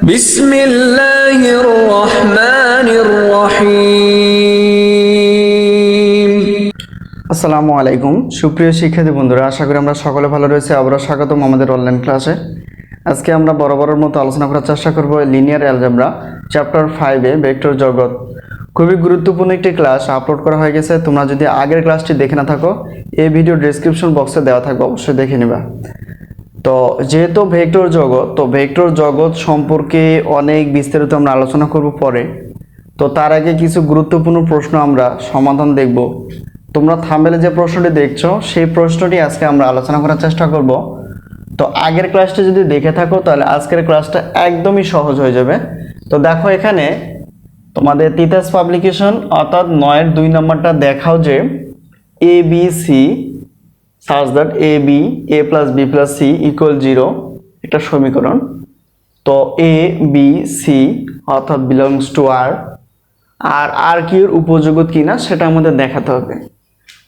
বিসমিল্লাহির রহমানির রহিম। আসসালামু আলাইকুম সুপ্রিয় শিক্ষার্থী বন্ধুরা, আশা করি আমরা সকলে ভালো রয়েছে। আবারও স্বাগতম আমাদের অনলাইন ক্লাসে। আজকে আমরা বরাবরের মতো আলোচনা করার চেষ্টা করব লিনিয়ার অ্যালজেব্রা চ্যাপ্টার 5-এ ভেক্টর জগৎ। খুবই গুরুত্বপূর্ণ একটি ক্লাস আপলোড করা হয়ে গেছে। তোমরা যদি আগের ক্লাসটি দেখে না থাকো, এই ভিডিও ডেসক্রিপশন বক্সে দেওয়া থাকবে, অবশ্যই দেখে নেবা। তো যেহেতু ভেক্টর জগৎ, তো ভেক্টর জগৎ সম্পর্কে অনেক বিস্তারিত আমরা আলোচনা করব পরে। তো তার আগে কিছু গুরুত্বপূর্ণ প্রশ্ন আমরা সমাধান দেখব। তোমরা থাম্বনেলে যে প্রশ্নটি দেখছো, সেই প্রশ্নটি আজকে আমরা আলোচনা করার চেষ্টা করব। তো আগের ক্লাসটি যদি দেখে থাকো, তাহলে আজকের ক্লাসটা একদমই সহজ হয়ে যাবে। তো দেখো, এখানে তোমাদের তিতাস পাবলিকেশন অর্থাৎ 9-2 নম্বরটা দেখাও যে A B C such that AB A plus B plus C equal 0 একটা সমীকরণ। তো A B C অর্থাৎ belongs to R, R R কি এর উপযোগী কিনা সেটা আমাদের দেখাতে হবে।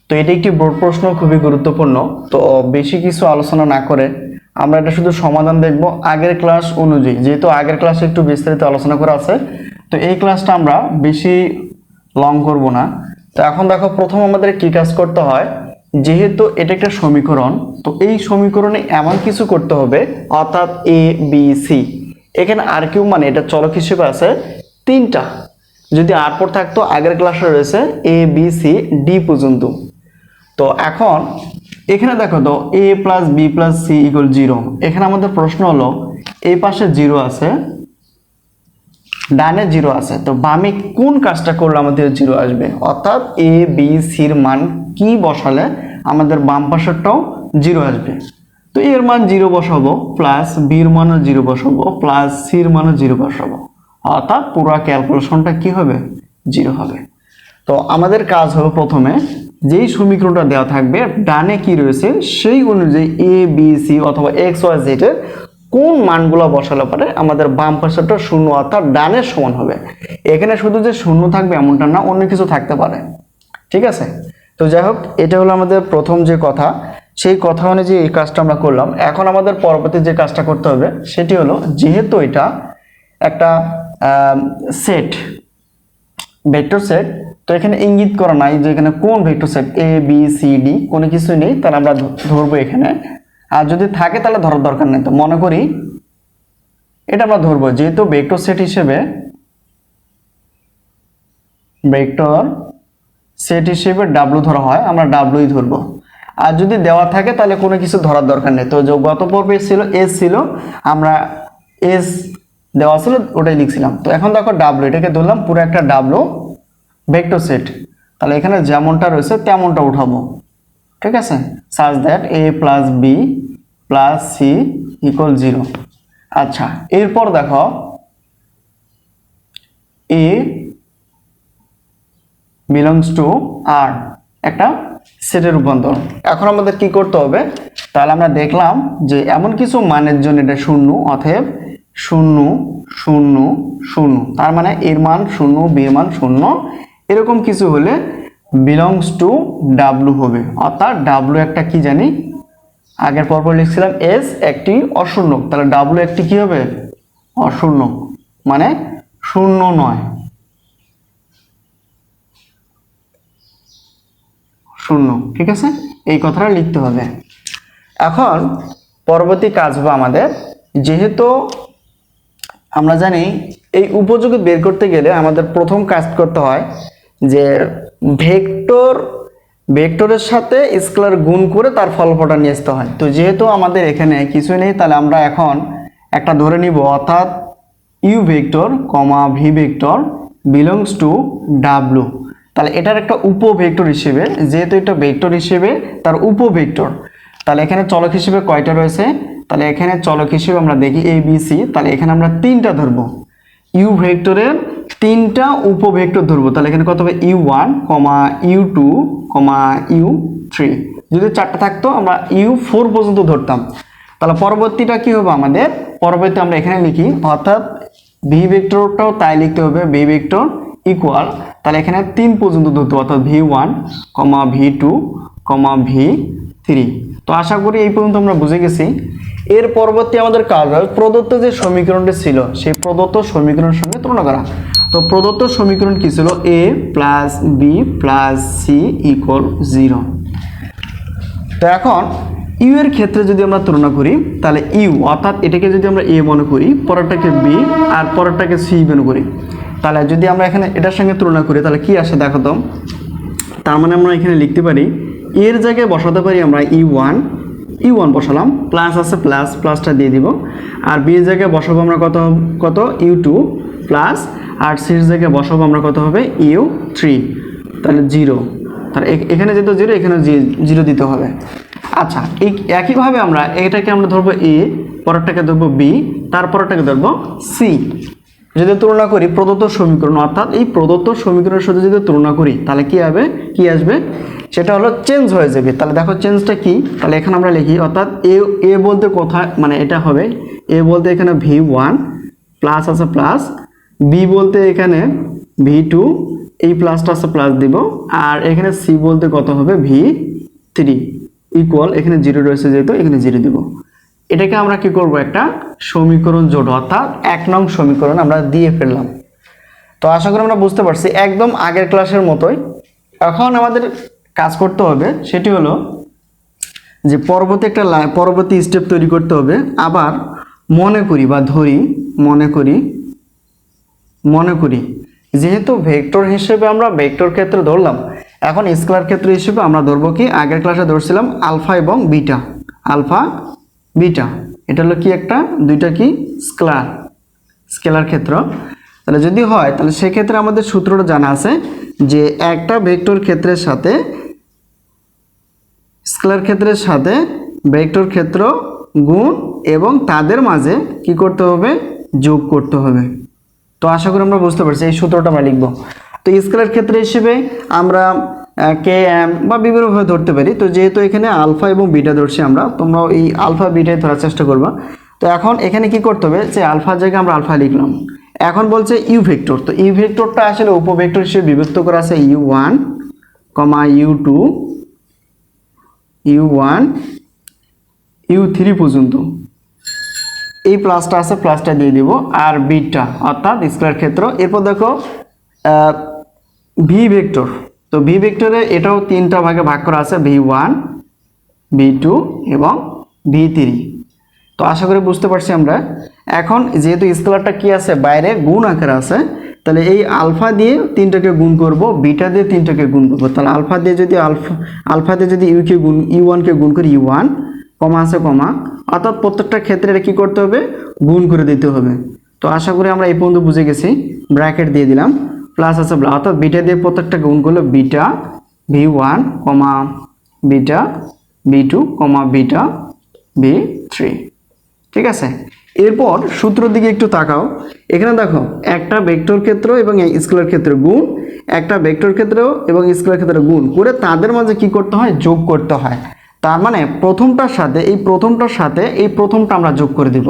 তো এটি একটি বোর্ড প্রশ্ন, খুবই গুরুত্বপূর্ণ। তো বেশি কিছু আলোচনা না করে আমরা এটা শুধু সমাধান দেখব আগের ক্লাস অনুযায়ী, যেহেতু আগের ক্লাসে একটু বিস্তারিত আলোচনা করা আছে। তো এই ক্লাসটা আমরা বেশি লং করব না। তো এখন দেখো, প্রথম আমাদের কি কাজ করতে হয়, যেহেতু এটা একটা সমীকরণ, তো এই সমীকরণে এমন কিছু করতে হবে, অর্থাৎ এ বি সি, এখানে আর কিউ মানে এটা চলক হিসেবে আছে 3টা। যদি আর পর থাকতো, আগের ক্লাসে রয়েছে এ বি সি ডি পর্যন্ত। তো এখন এখানে দেখো, তো A plus B plus C equal 0। এখানে আমাদের প্রশ্ন হলো, এই পাশে 0 আছে, ডানে 0 আছে, তো বামে কোন কাজটা করলে আমাদের 0 আসবে, অর্থাৎ এ বি সির মান কি বসালে আমাদের বাম পাশেরটাও 0 আসবে। তো এর মান 0 বসাবো, প্লাস বির মানও 0 বসাবো, প্লাস সির মানও 0 বসাবো, অর্থাৎ পুরো ক্যালকুলেশনটা কি হবে, 0 হবে। তো আমাদের কাজ হবে, প্রথমে যেই সমীকরণটা দেওয়া থাকবে ডানে কি রয়েছে সেই অনুযায়ী এ বি সি অথবা এক্স ওয়াই জেড এর কোন মানগুলো বসালে পরে আমাদের বাম পাশেরটা 0 অর্থাৎ ডানের সমান হবে। এখানে শুধু যে 0 থাকবে এমনটা না, অন্য কিছু থাকতে পারে, ঠিক আছে। তো যাই হোক, এটা হলো আমাদের প্রথম যে কথা, সেই কথা অনুযায়ী এই কাজটা আমরা করলাম। এখন আমাদের পরবর্তী যে কাজটা করতে হবে সেটি হলো, যেহেতু এটা একটা সেট, ভেক্টর সেট, তো এখানে ইঙ্গিত করা নাই যে এখানে কোন ভেক্টর সেট এ বি সি ডি, কোনো কিছুই নেই, তাহলে আমরা ধরবো এখানে। আর যদি থাকে তাহলে ধরার দরকার নেই। তো মনে করি এটা আমরা ধরবো, যেহেতু ভেক্টর সেট হিসেবে ডাব্লু ধরা হয়, আমরা ডাব্লুই ধরবো। আর যদি দেওয়া থাকে তাহলে কোনো কিছু ধরার দরকার নেই। তো যে গত পর্বে ছিল এস ছিল, আমরা এস দেওয়া ছিল ওটাই লিখছিলাম। তো এখন দেখো ডাব্লু, এটাকে ধরলাম পুরো একটা ডাব্লু ভেক্টর সেট। তাহলে এখানে যেমনটা রয়েছে তেমনটা উঠাবো, ঠিক আছে, such that a plus B plus C equal 0। আচ্ছা, এরপর দেখো এ বিলংস টু আর একটা সেটের রূপান্তর। এখন আমাদের কি করতে হবে, তাহলে আমরা দেখলাম যে এমন কিছু মানের জন্য এটা 0, অতএব 0 0 0, তার মানে এর মান 0, বি এর মান 0, এরকম কিছু হলে বিলংস টু ডাব্লু হবে। অর্থাৎ ডাব্লু একটা কি জানি, আগের পর্বে লিখছিলাম এস একটি অশূন্যক, তাহলে ডাব্লু একটি কি হবে, অশূন্যক, মানে 0 নয়, 0, ঠিক আছে, এই কথাটা লিখতে হবে। এখন পরবর্তী কাজ হবে আমাদের, যেহেতু আমরা জানি এই উপযোগী বের করতে গেলে আমাদের প্রথম কাজ করতে হয় যে ভেক্টরের সাথে স্কেলার গুণ করে তার ফলাফলটা নিয়ে আসতে হয়। তো যেহেতু আমাদের এখানে কিছুই নেই, তাহলে আমরা এখন একটা ধরে নিব, অর্থাৎ u vector comma v vector belongs to ডাব্লু। তাহলে এটার একটা উপভেক্টর হিসেবে, যেহেতু এটা ভেক্টর হিসেবে তার উপভেক্টর, তাহলে এখানে চলক হিসেবে কয়টা রয়েছে, তাহলে এখানে চলক হিসেবে আমরা দেখি এ বি সি, তাহলে এখানে আমরা 3টা ধরবো। ইউ ভেক্টরের 3টা উপভেক্টর ধরবো, তাহলে এখানে কত হবে, u1, u2, u3। যদি 4টা থাকতো আমরা u4 পর্যন্ত ধরতাম। তাহলে পরবর্তীটা কি হবে আমাদের, পরবর্তী আমরা এখানে লিখি, অর্থাৎ ভি ভেক্টরটাও তাই লিখতে হবে, ভি ভেক্টর ইকুয়াল, তাহলে এখানে 3 পর্যন্ত ধরতে, অর্থাৎ v1, v2, v3। তো আশা করি এই পর্যন্ত আমরা বুঝে গেছি। এর পরবর্তী আমাদের কাজ হবে প্রদত্ত যে সমীকরণটি ছিল সেই প্রদত্ত সমীকরণের সঙ্গে তুলনা করা। তো প্রদত্ত সমীকরণ কি ছিল? a plus B plus C equal 0। তো এখন ইউ এর ক্ষেত্রে যদি আমরা তুলনা করি তাহলে ইউ অর্থাৎ এটাকে যদি আমরা এ মনে করি, পরেরটাকে বি আর পরেরটাকে সি মনে করি, তাহলে যদি আমরা এখানে এটার সঙ্গে তুলনা করি তাহলে কি আসে দেখো তো। তার মানে আমরা এখানে লিখতে পারি এর জায়গায় বসাতে পারি আমরা ইউ ওয়ান বসালাম, প্লাস আছে প্লাসটা দিয়ে দিব, আর বি এর জায়গায় বসাবো আমরা কত ইউ2 প্লাস, আর সির জায়গায় বসাবো আমরা কত হবে ইউ3, তাহলে 0। তাহলে এখানে যেহেতু 0 এখানে 0 দিতে হবে। আচ্ছা, এই একইভাবে আমরা এটাকে আমরা ধরবো এ, পরেরটাকে ধরবো বি, তারপরটাকে ধরবো সি। যদি তুলনা করি প্রদত্ত সমীকরণ অর্থাৎ এই প্রদত্ত সমীকরণের সাথে যদি তুলনা করি তাহলে কি আসবে সেটা হলো চেঞ্জ হয়ে যাবে। তাহলে দেখো চেঞ্জটা কি, তাহলে এখানে আমরা লিখি অর্থাৎ এ বলতে কোথায় মানে এটা হবে এ বলতে এখানে v1 প্লাস আছে প্লাস, বি বলতে এখানে v2, এই প্লাসটা আছে প্লাস দিব, আর এখানে সি বলতে কত হবে v3 ইকুয়াল এখানে 0 রয়েছে যেহেতু এখানে 0 দিব। এটাকে আমরা কি করব একটা সমীকরণ জোট অর্থাৎ 1 নং সমীকরণ আমরা দিয়ে ফেললাম। তো আশা করি আমরা বুঝতে পারছি একদম আগের ক্লাসের মতোই। এখন আমাদের কাজ করতে হবে সেটি হলো যে পরবর্তী স্টেপ তৈরি করতে হবে। আবার মনে করি যেহেতু ভেক্টর হিসেবে আমরা ভেক্টর ক্ষেত্র ধরলাম, এখন স্কেলার ক্ষেত্র হিসেবে আমরা ধরবো কি আগের ক্লাসে ধরছিলাম আলফা এবং বিটা, এটা হলো কি একটা দুইটা কি স্কেলার ক্ষেত্র। তাহলে যদি হয় তাহলে সেক্ষেত্রে আমাদের সূত্রটা জানা আছে যে একটা ভেক্টর ক্ষেত্রের সাথে স্কেলার ক্ষেত্রের সাথে ভেক্টর ক্ষেত্র গুণ এবং তাদের মাঝে কি করতে হবে যোগ করতে হবে। তো আশা করি আমরা বুঝতে পারছি, এই সূত্রটা আমরা লিখব। তো স্কেলার ক্ষেত্র হিসেবে আমরা কে এম বা বিভিন্নভাবে ধরতে পারি। তো যেহেতু এখানে আলফা এবং বিটা ধরছি আমরা, তোমরা এই আলফা বিটাই ধরার চেষ্টা করবা। তো এখন এখানে কি করতে হবে যে আলফার জায়গায় আমরা আলফা লিখলাম। এখন বলছে ইউ ভেক্টর, তো ইউ ভেক্টরটা আসলে উপভেক্টর হিসেবে বিভক্ত করা আছে u1, u2, u1, u3 পর্যন্ত। এই প্লাসটা আছে প্লাসটা দিয়ে দিব, আর বিটা অর্থাৎ স্কেলার ক্ষেত্র। এরপর দেখো ভি ভেক্টর, তো ভি ভেক্টরে এটাও 3টা ভাগে ভাগ করা আছে v1, v2 এবং v3। তো আশা করি বুঝতে পারছি আমরা। এখন যেহেতু স্কেলারটা কি আছে বাইরে গুণ আকারে আছে, তাহলে এই আলফা দিয়ে 3টাকে গুণ করব, বিটা দিয়ে 3টাকে গুণ করব। তাহলে আলফা দিয়ে যদি u1কে গুণ করি u1, কমা আছে কমা, অর্থাৎ প্রত্যেকটা ক্ষেত্রে এটা কি করতে হবে গুণ করে দিতে হবে। তো আশা করি আমরা এই পর্যন্ত বুঝে গেছি। ব্র্যাকেট দিয়ে দিলাম, প্লাস আছে অর্থাৎ বিটা দিয়ে প্রত্যেকটা গুণ করলে beta v1, beta v2, beta v3। ঠিক আছে, এরপর সূত্রের দিকে একটু তাকাও। এখানে দেখো একটা ভেক্টর ক্ষেত্র এবং স্কেলার ক্ষেত্র গুণ, একটা ভেক্টর ক্ষেত্র এবং স্কেলার ক্ষেত্র গুণ করে তাদের মাঝে কি করতে হয় যোগ করতে হয়। তার মানে প্রথমটার সাথে এই প্রথমটা আমরা যোগ করে দিব,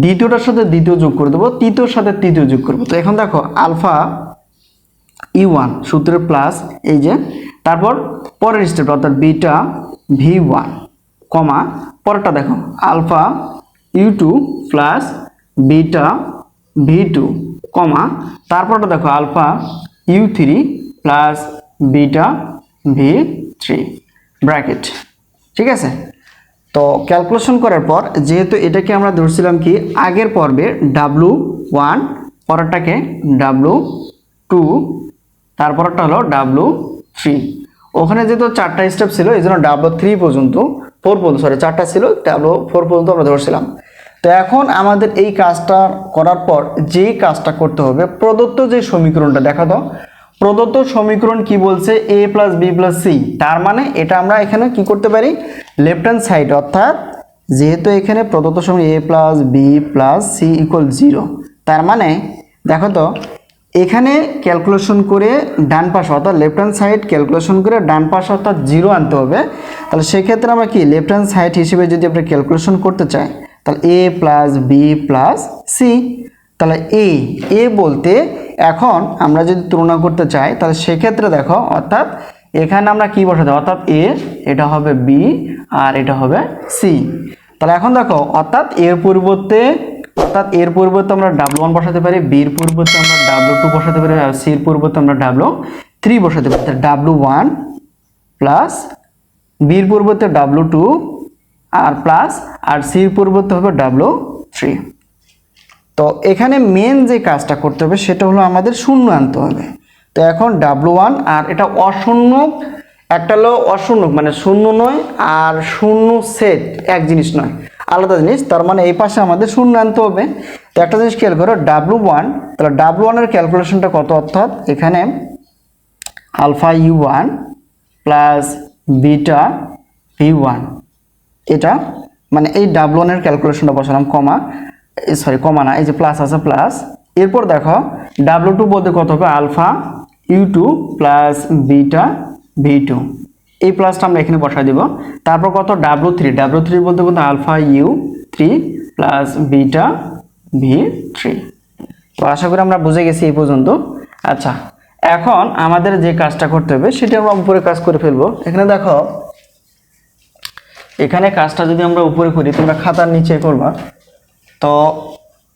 দ্বিতীয়টার সাথে দ্বিতীয় যোগ করে দেবো, তৃতীয়র সাথে তৃতীয় যোগ করবো। তো এখন দেখো আলফা u1 সূত্রের প্লাস, এই যে তারপর পরের স্টেপ অর্থাৎ বিটা v1, পরেরটা দেখো alpha u2 plus beta v2, তারপরটা দেখো alpha u3 plus beta v3 bracket. ঠিক আছে, তো ক্যালকুলেশন করার পর যেহেতু এটাকে আমরা ধরছিলাম কি আগের পর্বে w1, পরেরটাকে w2, তারপরটা হলো w3। ওখানে যেহেতু 4টা স্টেপ ছিল এই জন্য w3 পর্যন্ত 4 পর্যন্ত 4টা ছিল, w4 পর্যন্ত আমরা ধরছিলাম। তো এখন আমাদের এই কাজটা করার পর যেই কাজটা করতে হবে প্রদত্ত যে সমীকরণটা দেখা দাও, প্রদত্ত সমীকরণ কি বলছে a plus B plus c. তার মানে এটা আমরা এখানে কি করতে পারি লেফট হ্যান্ড সাইড, অর্থাৎ যেহেতু এখানে প্রদত্ত সমীকরণ a plus B plus C equal 0, তার মানে দেখো তো এখানে ক্যালকুলেশন করে ডান পাশে অর্থাৎ লেফট হ্যান্ড সাইড ক্যালকুলেশন করে ডান পাশে অর্থাৎ 0 আনতে হবে। তাহলে সেক্ষেত্রে আমরা কি লেফট হ্যান্ড সাইড হিসেবে যদি আমরা ক্যালকুলেশন করতে চাই তাহলে a plus B plus c, তাহলে এ বলতে এখন আমরা যদি তুলনা করতে চাই তাহলে সেক্ষেত্রে দেখো অর্থাৎ এখানে আমরা কি বসাতে, অর্থাৎ এ, এটা হবে বি, আর এটা হবে সি। তাহলে এখন দেখো, অর্থাৎ এর পরিবর্তে আমরা W1 বসাতে পারি, বির পরিবর্তে আমরা W2 বসাতে পারি, আর সির পরিবর্তে আমরা W3 বসাতে পারি। W1 প্লাস বির পরিবর্তে W2 আর প্লাস, আর সির পরিবর্তে হবে W3। তো এখানে মেন যে কাজটা করতে হবে সেটা হলো আমাদের শূন্য আনতে হবে। তো এখন W1, আর এটা অশূন্য, একটা হলো অশূন্য মানে শূন্য নয়, আর শূন্য সেট এক জিনিস নয়, আলাদা জিনিস। তার মানে এই পাশে আমাদের শূন্য আনতে হবে। তো একটা জিনিস খেয়াল করো, W1, তাহলে W1 এর ক্যালকুলেশনটা কত, অর্থাৎ এখানে alpha U1 plus beta V1, এটা মানে এই W1 এর ক্যালকুলেশনটা বসালাম, কমা কমা না, এই যে প্লাস আছে প্লাস। এরপর দেখো W2 বলতে কত হবে, alpha U2 plus beta V2, এই প্লাসটা আমরা এখানে বসাই দিব। তারপর কত, W3 বলতে কত, alpha U3 plus beta V3। তো আশা করি আমরা বুঝে গেছি এই পর্যন্ত। আচ্ছা, এখন আমাদের যে কাজটা করতে হবে সেটা আমরা উপরে কাজ করে ফেলবো। এখানে দেখো, এখানে কাজটা যদি আমরা উপরে করি, তোমরা খাতার নিচে করবা। তো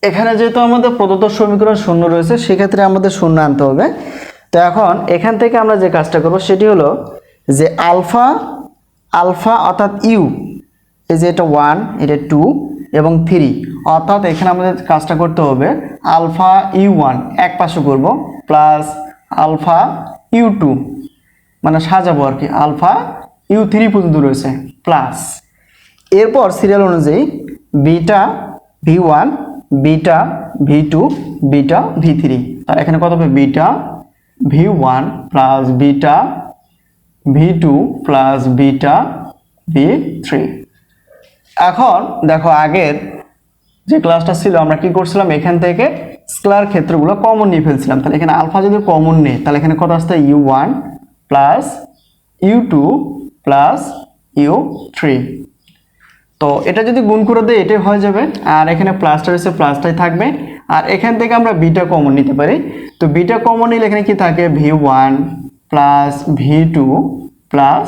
এখানে যেহেতু আমাদের প্রদত্ত সমীকরণ শূন্য রয়েছে, সেক্ষেত্রে আমাদের শূন্য আনতে হবে। তো এখন এখান থেকে আমরা যে কাজটা করব সেটি হলো যে আলফা অর্থাৎ ইউ, এই যে এটা 1, এটা 2 এবং 3, অর্থাৎ এখানে আমাদের কাজটা করতে হবে আলফা U1 এক পাশে করব, প্লাস আলফা U2 মানে সাজাবো আর কি, আলফা U3 পর্যন্ত রয়েছে, প্লাস এরপর সিরিয়াল অনুযায়ী beta V1, beta V2, beta V3। আর এখানে কত হবে, beta V1 plus beta V2 plus beta V3। এখন দেখো, আগের যে ক্লাসটা ছিল আমরা কি করছিলাম, এখান থেকে স্কেলার ক্ষেত্রগুলো কমন নিয়ে ফেলছিলাম। তাহলে এখানে আলফা যদি কমন নেই, তাহলে এখানে কত আসছে, U1 plus U2 plus U3। তো এটা যদি গুণ করে দেয় এটাই হয়ে যাবে, আর এখানে প্লাসটা রয়েছে, প্লাসটাই থাকবে। আর এখান থেকে আমরা বিটা কমন নিতে পারি। তো বিটা কমন নিলে এখানে কি থাকে, V1 plus V2 plus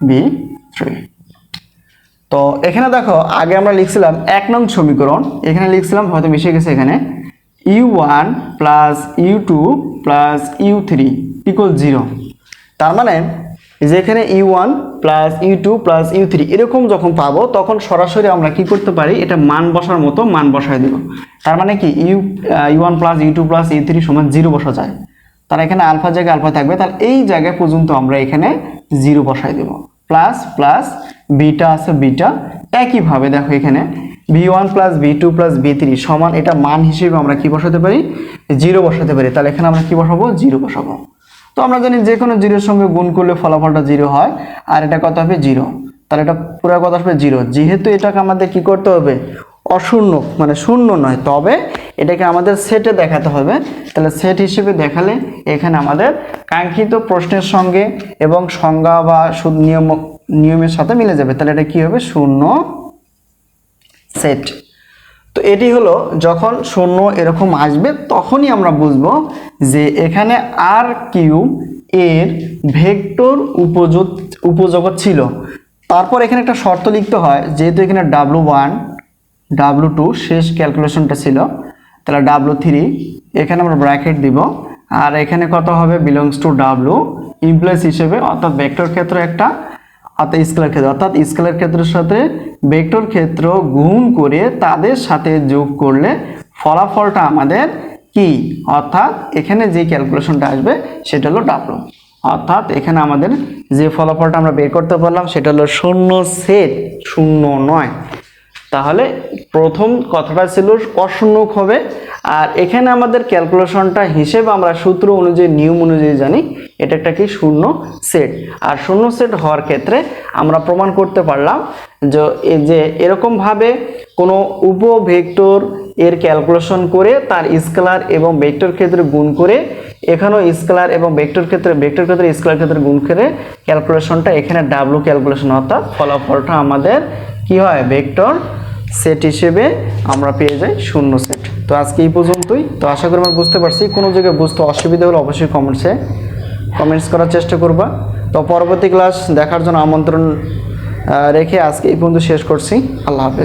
V3। তো এখানে দেখো, আগে আমরা লিখছিলাম 1 নং সমীকরণ, এখানে লিখছিলাম, হয়তো মিশে গেছে, এখানে U1 plus U2 plus U3 equal 0। তার মানে যেখানে U1 plus U2 plus U3 এরকম যখন পাবো, তখন সরাসরি আমরা কি করতে পারি, এটা মান বসার মতো মান বসায় দেব। তার মানে কি, U1 plus U2 plus U3 সমান 0 বসা যায়। তার এখানে আলফা জায়গায় আলফা থাকবে, তাহলে এই জায়গায় পর্যন্ত আমরা এখানে 0 বসাই দেব, প্লাস প্লাস বিটা আছে, বিটা একইভাবে দেখো এখানে V1 plus V2 plus V3 সমান, এটা মান হিসেবে আমরা কি বসাতে পারি, 0 বসাতে পারি। তাহলে এখানে আমরা কি বসাবো, 0 বসাবো। তো আমরা জানি যে কোনো 0 এর সঙ্গে গুণ করলে ফলাফলটা 0 হয়, আর এটা কত হবে, 0। তাহলে এটা পুরো কত আসবে, 0। যেহেতু এটাকে আমাদের কি করতে হবে, অশূন্য মানে শূন্য নয়, তবে এটাকে আমাদের সেটে দেখাতে হবে। তাহলে সেট হিসেবে দেখালে এখানে আমাদের কাঙ্ক্ষিত প্রশ্নের সঙ্গে এবং সংজ্ঞা বা নিয়মের সাথে মিলে যাবে। তাহলে এটা কি হবে, শূন্য সেট। তো এটি হলো যখন শূন্য এরকম আসবে, তখনই আমরা বুঝবো যে এখানে আর কিউব এর ভেক্টর উপজগৎ ছিল। তারপর এখানে একটা শর্ত লিখতে হয়, যেহেতু এখানে W1 W2 শেষ ক্যালকুলেশনটা ছিল, তাহলে W3 এখানে আমরা ব্র্যাকেট দিব, আর এখানে কত হবে, বিলংস টু W ইমপ্লয়েস হিসেবে, অর্থাৎ ভেক্টর ক্ষেত্র একটা, অর্থাৎ স্কেলার ক্ষেত্র, অর্থাৎ স্কেলার ক্ষেত্রের সাথে ভেক্টর ক্ষেত্র গুণ করে তাদের সাথে যোগ করলে ফলাফলটা আমাদের কি, অর্থাৎ এখানে যে ক্যালকুলেশনটা আসবে সেটা হলো W। অর্থাৎ এখানে আমাদের যে ফলাফলটা আমরা বের করতে পারলাম সেটা হলো শূন্য সেট, শূন্য নয়। তাহলে প্রথম কথাটা ছিল অশূন্যক হবে, আর এখানে আমাদের ক্যালকুলেশনটা হিসেবে আমরা সূত্র অনুযায়ী, নিয়ম অনুযায়ী জানি এটা একটা কি, শূন্য সেট। আর শূন্য সেট হওয়ার ক্ষেত্রে আমরা প্রমাণ করতে পারলাম যে এরকমভাবে কোনো উপভেক্টর এর ক্যালকুলেশন করে তার স্কেলার এবং ভেক্টর ক্ষেত্রে গুণ করে, এখানেও স্কেলার এবং ভেক্টর ক্ষেত্রে স্কেলার ক্ষেত্রে গুণ করে ক্যালকুলেশনটা এখানে W ক্যালকুলেশন, অর্থাৎ ফলাফলটা আমাদের কি হয়, ভেক্টর সেট হিসেবে আমরা পেয়ে যাই শূন্য সেট। তো আজকে এই পর্যন্তই। তো আশা করি আমরা বুঝতে পারছি। কোনো জায়গায় বুঝতে অসুবিধা হলে অবশ্যই কমেন্টস করার চেষ্টা করবা। তো পরবর্তী ক্লাস দেখার জন্য আমন্ত্রণ রেখে আজকে এই পর্যন্ত শেষ করছি। আল্লাহ হাফেজ।